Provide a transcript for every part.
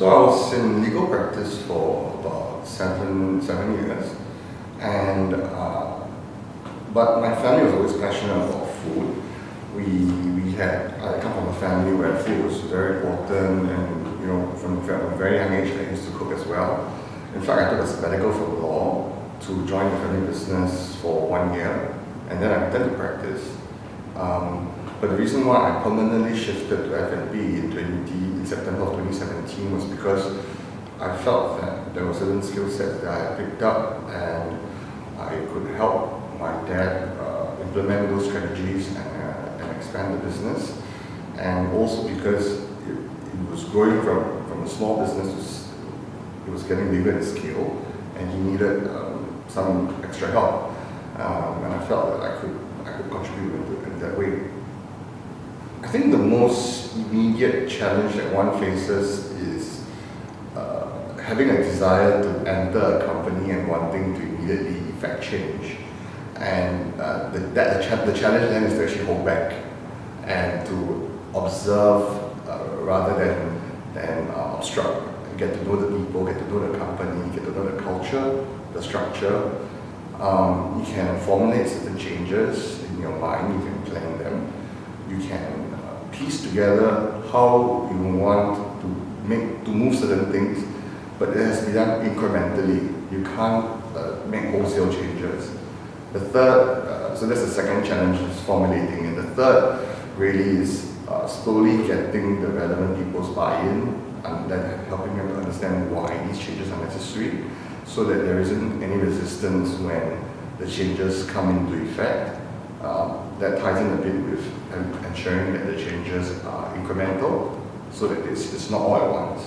So I was in legal practice for about seven years, and but my family was always passionate about food. I come from a family where food was very important, and from a very young age I used to cook as well. In fact, I took a sabbatical from law to join the family business for 1 year, and then I returned to practice. But the reason why I permanently shifted to F&B in September of 2017 was because I felt that there were certain skill sets that I had picked up, and I could help my dad implement those strategies and expand the business. And also because it was growing from a small business it was getting bigger in scale, and he needed some extra help, and I felt that I could contribute in that way. I think the most immediate challenge that one faces is having a desire to enter a company and wanting to immediately effect change, and the challenge then is to actually hold back and to observe rather than obstruct. Get to know the people, get to know the company, get to know the culture, the structure. You can formulate certain changes in your mind, you can plan them, you can piece together how you want to move certain things, but it has to be done incrementally. You can't make wholesale changes. The third, so that's the second challenge, is formulating, and the third really is slowly getting the relevant people's buy-in, and then helping them to understand why these changes are necessary, so that there isn't any resistance when the changes come into effect. That ties in a bit with ensuring that the changes are incremental, so that it's not all at once.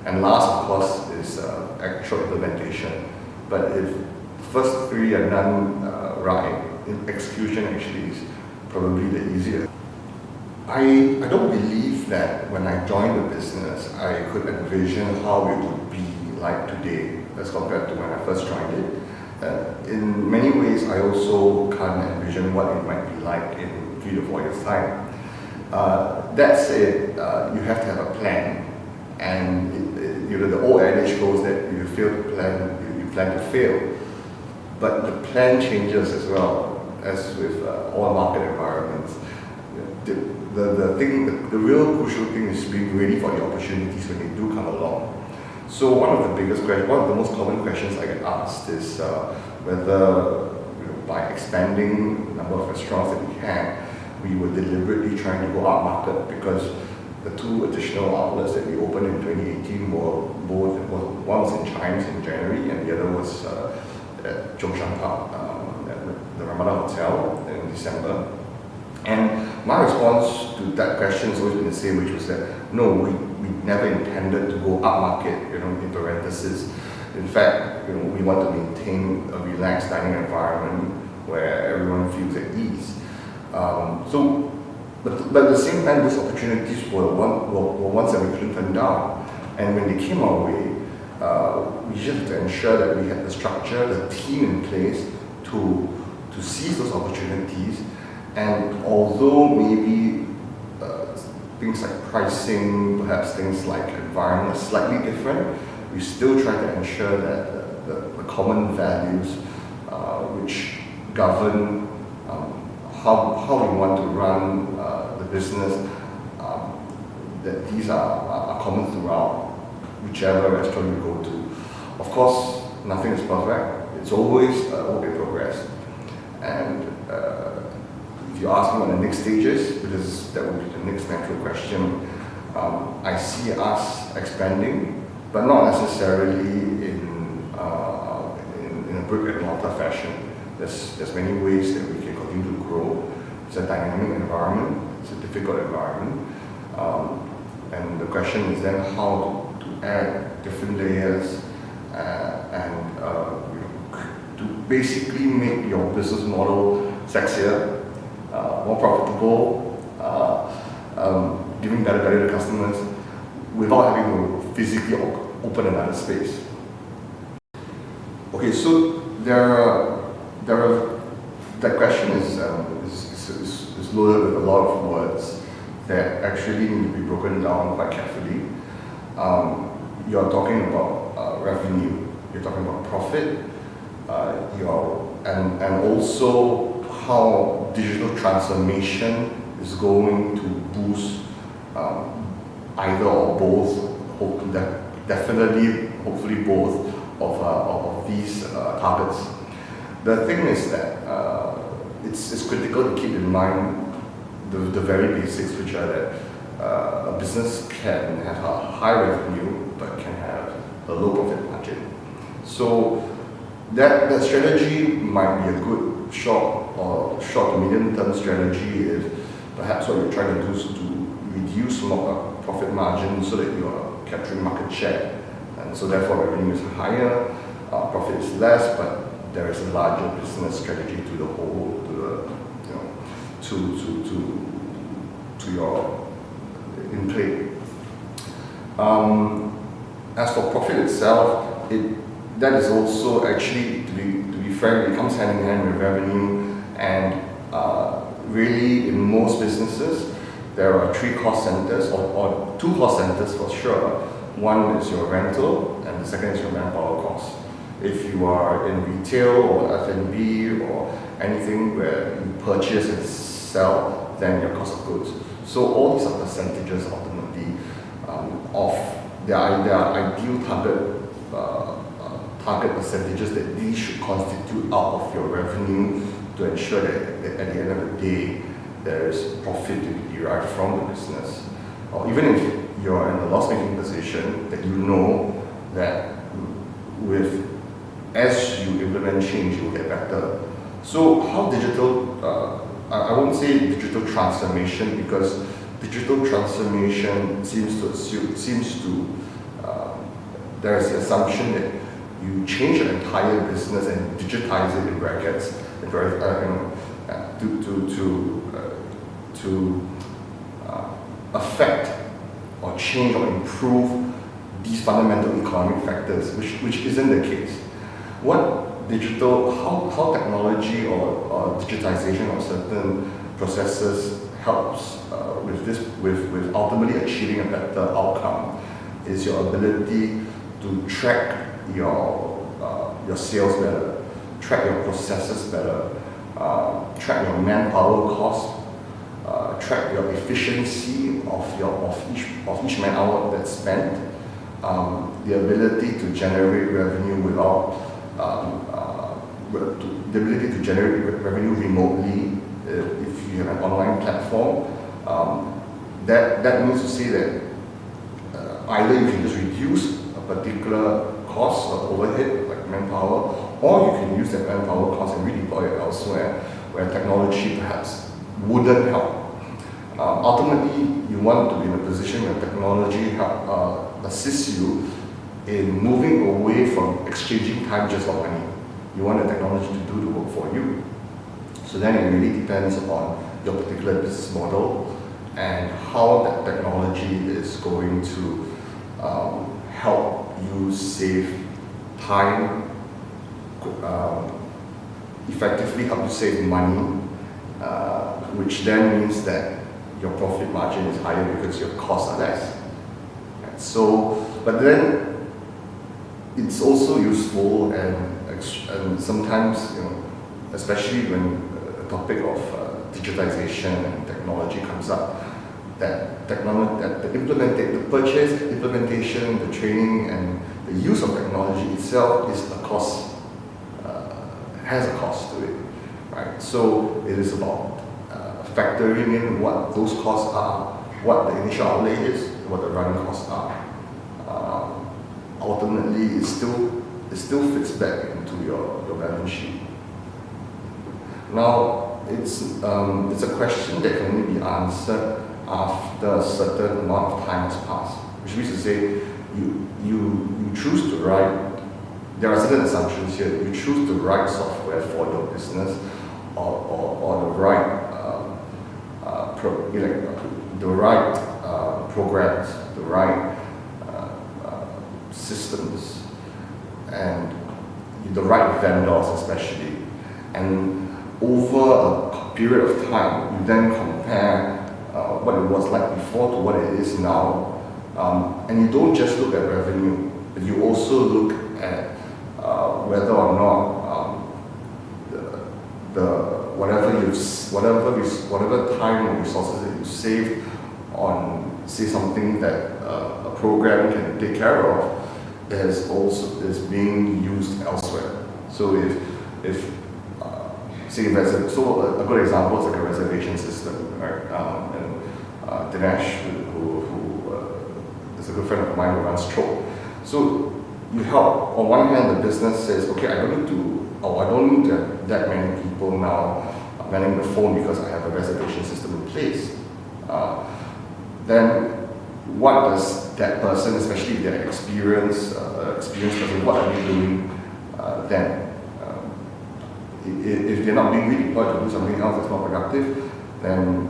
And last, of course, is actual implementation. But if the first three are done right, execution actually is probably the easier. I don't believe that when I joined the business, I could envision how it would be like today as compared to when I first joined it. In many ways, I also can't envision what it might be like in 3 to 4 years' time. That said, you have to have a plan, and the old adage goes that if you fail to plan, you plan to fail. But the plan changes as well, as with all market environments. The real crucial thing is being ready for the opportunities when they do come along. So one of the most common questions I get asked is whether by expanding the number of restaurants that we had, we were deliberately trying to go upmarket, because the 2 additional outlets that we opened in 2018 were one was in China in January, and the other was at Zhongshan Park, at the Ramadan Hotel in December. And my response to that question has always been the same, which was that no, we never intended to go upmarket, in parentheses. In fact, we want to maintain a relaxed dining environment where everyone feels at ease. But at the same time, these opportunities were ones that we couldn't turn down. And when they came our way, we just had to ensure that we had the structure, the team in place to seize those opportunities. And although maybe things like pricing, perhaps things like environment are slightly different, we still try to ensure that the common values which govern how we want to run the business, that these are common throughout whichever restaurant you go to. Of course, nothing is perfect. It's always a work in progress. And if you ask me what the next stage is, because that would be the next natural question, I see us expanding, but not necessarily in a brick and mortar fashion. There's many ways that we can continue to grow. It's a dynamic environment. It's a difficult environment, and the question is then how to add different layers and to basically make your business model sexier, more profitable, giving better value to customers without having to physically open another space. Okay, so that question is loaded with a lot of words that actually need to be broken down quite carefully. you're talking about revenue, you're talking about profit, and also how digital transformation is going to boost either or both, definitely, hopefully both of these targets. The thing is that it's critical to keep in mind the very basics, which are that a business can have a high revenue but can have a low profit margin. So that strategy might be a good short to medium term strategy if perhaps what you're trying to do is to reduce more profit margin so that you are capturing market share, and so therefore revenue is higher, profit is less, but there is a larger business strategy to the whole, to your in play. As for profit itself, that is also actually, to be frank, it comes hand in hand with revenue, and really in most businesses there are three cost centers, or two cost centers for sure. One is your rental, and the second is your manpower cost. If you are in retail or F&B or anything where you purchase and sell, then your cost of goods. So all these are percentages ultimately of their ideal target percentages that these should constitute out of your revenue to ensure that at the end of the day there is profit to be derived from the business. Or even if you're in a loss-making position, that you know that as you implement change, you'll get better. So how digital, I won't say digital transformation, because digital transformation there's the assumption that you change your entire business and digitize it in brackets, to affect or change or improve these fundamental economic factors, which isn't the case. How technology or digitization of certain processes helps with ultimately achieving a better outcome is your ability to track your sales better, track your processes better, track your manpower cost, track your efficiency of each man hour that's spent, the ability to generate revenue the ability to generate revenue remotely if you have an online platform. That means to say that either you can just reduce a particular cost or overhead like manpower, or you can use that manpower cost and redeploy it elsewhere where technology perhaps wouldn't help. Ultimately, you want to be in a position where technology assists you in moving away from exchanging time just for money. You want the technology to do the work for you. So then it really depends on your particular business model and how that technology is going to help you save time, effectively help you save money, which then means that your profit margin is higher because your costs are less. So, but then it's also useful and sometimes, especially when a topic of digitization and technology comes up, that the implementation, the training, and the use of technology itself is a cost, has a cost to it, right? So it is about factoring in what those costs are, what the initial outlay is, what the running costs are. Ultimately, it still fits back into your balance sheet. Now, it's a question that can only be answered after a certain amount of time has passed, which means to say you choose to write. There are certain assumptions here. You choose to write software for your business, or the right programs, the right systems, and the right vendors especially. And over a period of time, you then compare what it was like before to what it is now, And you don't just look at revenue, but you also look at whether or not whatever time or resources that you save on, say, something that a program can take care of is being used elsewhere. So if say so a good example is like a reservation system, right? And Dinesh, who is a good friend of mine who runs H.E.R. So you help. On one hand, the business says, okay, I don't need to have that many people now manning the phone because I have a reservation system in place. Then what does that person, especially if they're experienced person, what are they doing then? If they're not being redeployed to do something else that's more productive, then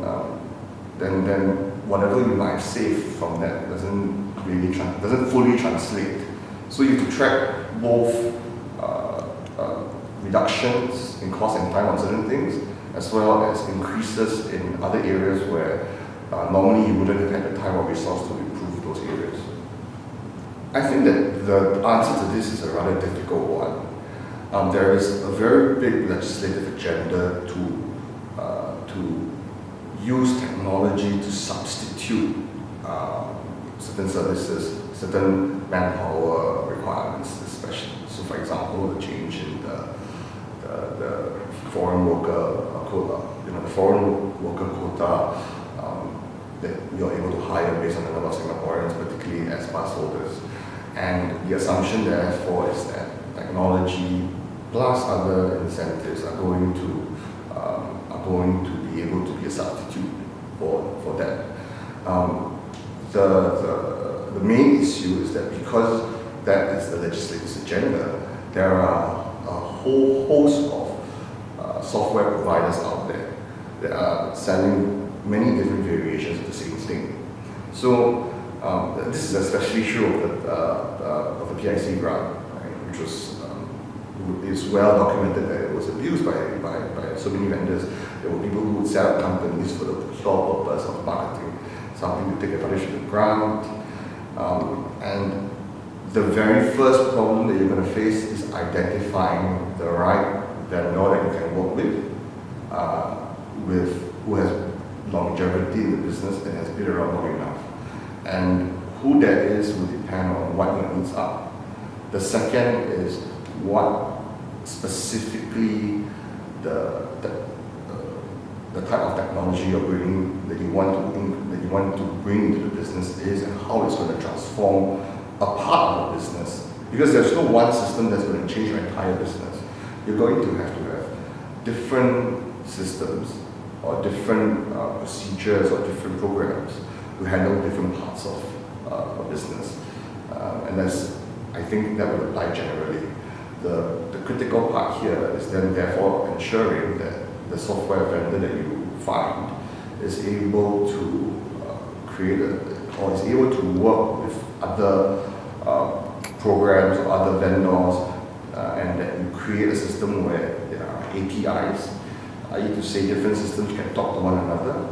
whatever you might save from that doesn't fully translate. So you have to track both reductions in cost and time on certain things, as well as increases in other areas where normally you wouldn't have had the time or resource to improve those areas. I think that the answer to this is a rather difficult one. There is a very big legislative agenda to use technology to substitute certain services, certain manpower requirements, especially. So, for example, the change in the foreign worker quota, the foreign worker quota that you're able to hire based on the number of Singaporeans, particularly as pass holders. And the assumption therefore is that technology plus other incentives are going to be able to be a substitute for that. The main issue is that because that is the legislature's agenda, there are a whole host of software providers out there that are selling many different variations of the same thing. So this is especially true of the PIC grant, right, which is well documented that it was abused by so many vendors. There were people who would set up companies for the pure purpose of marketing, something to take advantage of the grant. And the very first problem that you're going to face is identifying the right vendor that you can work with who has longevity in the business and has been around long enough. And who that is will depend on what your needs are. The second is what specifically the type of technology you're bringing that you want to bring into the business is, and how it's going to transform a part of the business. Because there's no one system that's going to change your entire business. You're going to have different systems or different procedures or different programs to handle different parts of a business. And I think that would apply generally. The critical part here is then therefore ensuring that the software vendor that you find is able to is able to work with other programs or other vendors, and that you create a system where there are APIs, i.e. to say different systems can talk to one another,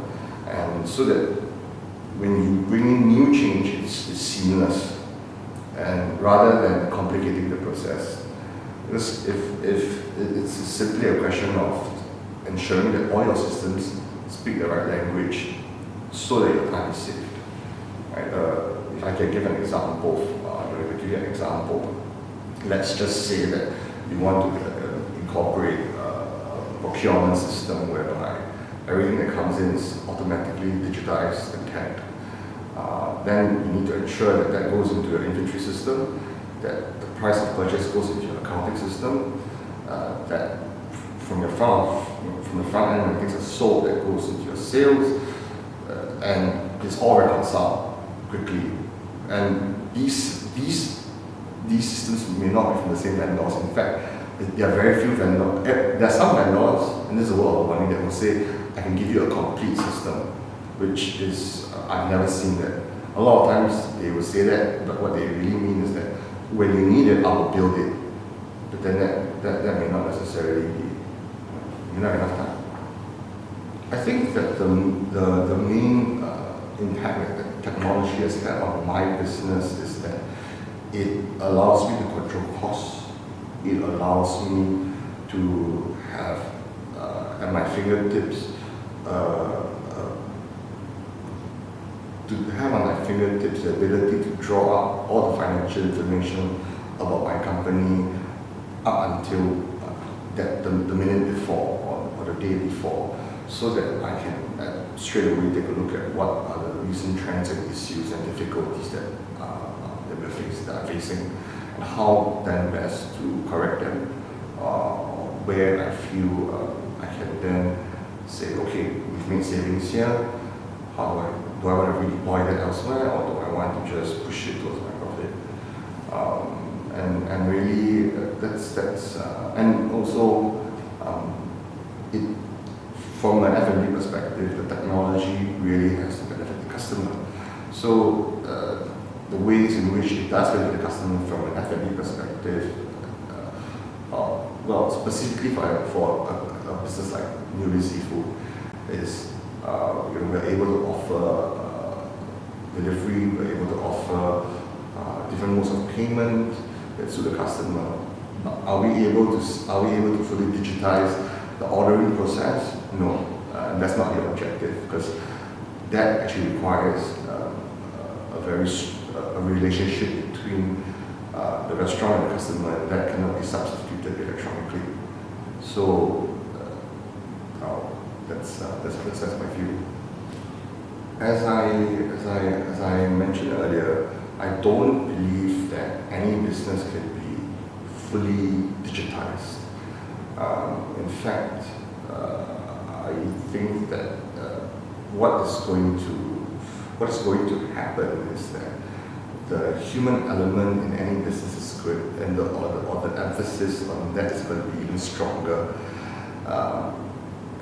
and so that when you bring in new change, it's seamless, and rather than complicating the process. Because if it's simply a question of ensuring that all your systems speak the right language so that your time is saved. Right? If I can give an example, let's just say that you want to incorporate a procurement system whereby everything that comes in is automatically digitized and tagged. Then you need to ensure that that goes into your inventory system, that the price of purchase goes into your accounting system, that from the front end when things are sold, that goes into your sales, and it's all reconciled quickly. And these systems may not be from the same vendors. In fact, there are very few vendors. There are some vendors, and this is a world of money, that will say, I can give you a complete system, which is, I've never seen that. A lot of times they will say that, but what they really mean is that when you need it, I will build it. But then that may not necessarily be, not enough time. I think that the main impact that technology aspect of my business is that it allows me to control costs. It allows me to have at my fingertips the ability to draw up all the financial information about my company up until the minute before or the day before, so that I can straight away take a look at what are the recent trends and issues and difficulties that I'm facing, and how then best to correct them, where I feel I can then say, okay, we've made savings here, do I want to redeploy that elsewhere, or do I want to just push it towards my profit? And really, that's and also it, from an F&B perspective, the technology really has to benefit the customer. So the ways in which it does benefit the customer from an F&B perspective, well, specifically for a business like Newly Seafood, is we're able to offer delivery, we're able to offer different modes of payment to the customer. Are we able to fully digitize the ordering process? No, and that's not the objective, because that actually requires a relationship between the restaurant and the customer, and that cannot be substituted electronically. So that's my view. As I mentioned earlier, I don't believe that any business can be fully digitized. In fact, I think that what is going to happen is that the human element in any business is good, and the emphasis on that is going to be even stronger.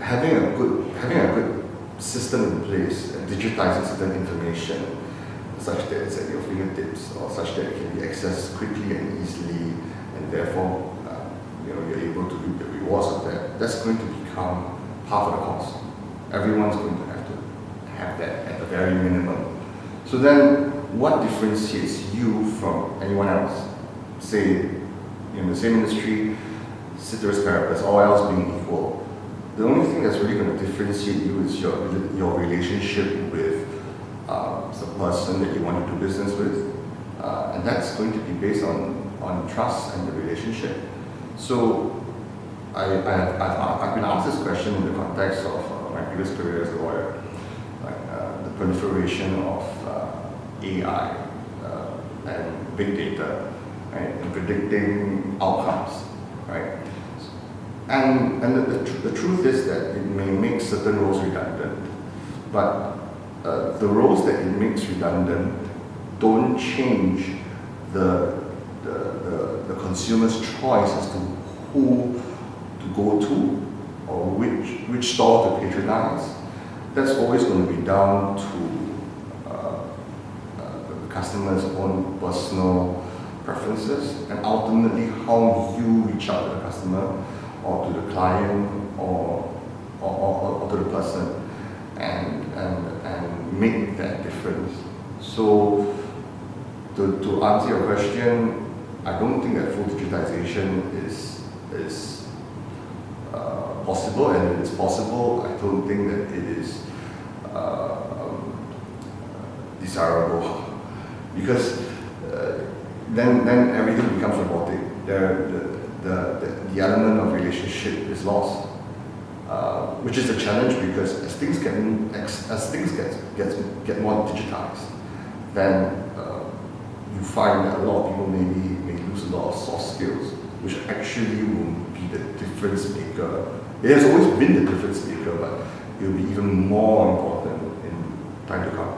Having a good system in place and digitizing certain information such that it's at your fingertips, or such that it can be accessed quickly and easily, and therefore you're able to reap the rewards of that. That's going to become half of the cost. Everyone's going to have to have that at the very minimum. So then, what differentiates you from anyone else? Say, in the same industry, ceteris paribus, all else being equal. The only thing that's really going to differentiate you is your relationship with the person that you want to do business with, and that's going to be based on trust and the relationship. So I've been asked this question in the context of my previous career as a lawyer, like the proliferation of AI and big data, right, and predicting outcomes, right? And the truth is that it may make certain roles redundant, but the roles that it makes redundant don't change the consumer's choice as to who to go to or which store to patronize. That's always going to be down to the customer's own personal preferences, and ultimately how you reach out to the customer, or to the client, or to the person, and make that difference. So to answer your question, I don't think that full digitization is possible, and if it's possible, I don't think that it is desirable, because then everything becomes robotic. The element of relationship is lost, which is a challenge, because as things get more digitized, then you find that a lot of people may lose a lot of soft skills, which actually will be the difference maker. It has always been the difference maker, but it will be even more important in time to come.